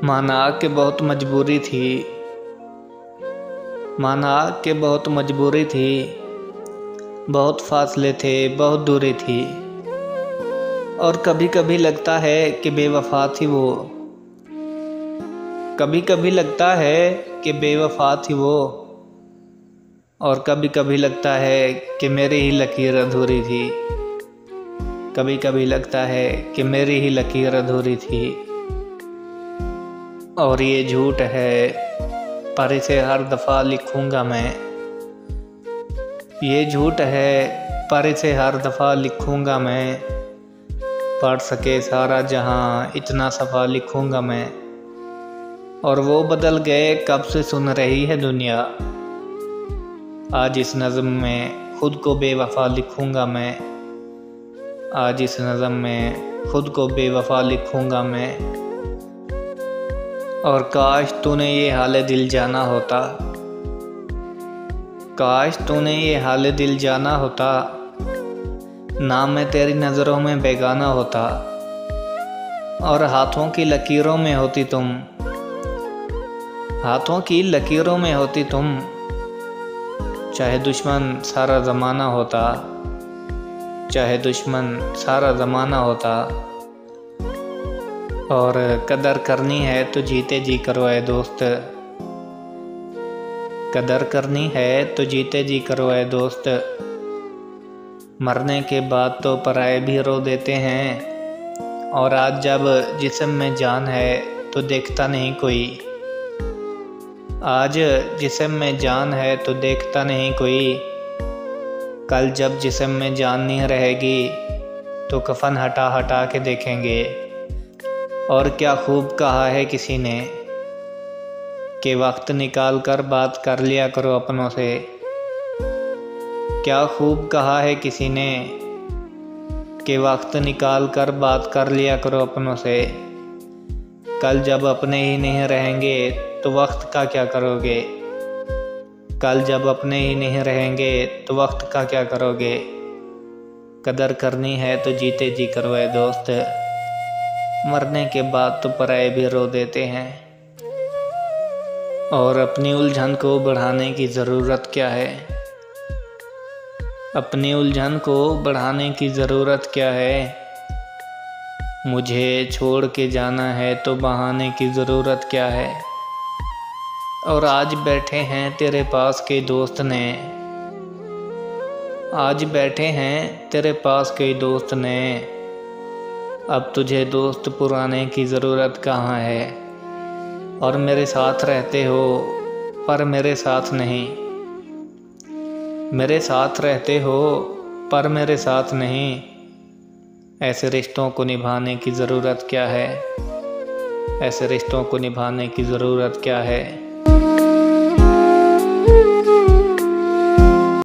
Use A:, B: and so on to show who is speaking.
A: माना कि बहुत मजबूरी थी, माना कि बहुत मजबूरी थी, बहुत फासले थे, बहुत दूरी थी। और कभी कभी लगता है कि बेवफा थी वो, कभी कभी लगता है कि बेवफा थी वो, और कभी कभी लगता है कि मेरी ही लकीर अधूरी थी। कभी कभी लगता है कि मेरी ही लकीर अधूरी थी। और ये झूठ है पर इसे हर दफ़ा लिखूंगा मैं। ये झूठ है पर इसे हर दफ़ा लिखूंगा मैं। पढ़ सके सारा जहां इतना सफ़ा लिखूंगा मैं। और वो बदल गए कब से सुन रही है दुनिया। आज इस नज़्म में खुद को बेवफा लिखूंगा मैं। आज इस नज़्म में खुद को बेवफा लिखूंगा मैं। और काश तूने ये हाल दिल जाना होता, काश तूने ये हाल दिल जाना होता, ना मैं तेरी नज़रों में बेगाना होता। और हाथों की लकीरों में होती तुम, हाथों की लकीरों में होती तुम। चाहे दुश्मन सारा ज़माना होता, चाहे दुश्मन सारा ज़माना होता। और कदर करनी है तो जीते जी करो ऐ दोस्त, कदर करनी है तो जीते जी करो ऐ दोस्त। मरने के बाद तो पराए भी रो देते हैं। और आज जब जिस्म में जान है तो देखता नहीं कोई। आज जिस्म में जान है तो देखता नहीं कोई। कल जब जिस्म में जान नहीं रहेगी तो कफन हटा हटा के देखेंगे। और क्या खूब कहा है किसी ने कि वक्त निकाल कर बात कर लिया करो अपनों से। क्या खूब कहा है किसी ने कि वक्त निकाल कर बात कर लिया करो अपनों से। कल जब अपने ही नहीं रहेंगे तो वक्त का क्या करोगे। कल जब अपने ही नहीं रहेंगे तो वक्त का क्या करोगे। कदर करनी है तो जीते जी करो ऐ दोस्त। मरने के बाद तो पराए भी रो देते हैं। और अपनी उलझन को बढ़ाने की ज़रूरत क्या है। अपनी उलझन को बढ़ाने की ज़रूरत क्या है। मुझे छोड़ के जाना है तो बहाने की ज़रूरत क्या है। और आज बैठे हैं तेरे पास के दोस्त ने, आज बैठे हैं तेरे पास के दोस्त ने। अब तुझे दोस्त पुराने की ज़रूरत कहाँ है। और मेरे साथ रहते हो पर मेरे साथ नहीं, मेरे साथ रहते हो पर मेरे साथ नहीं। ऐसे रिश्तों को निभाने की ज़रूरत क्या है। ऐसे रिश्तों को निभाने की ज़रूरत क्या है।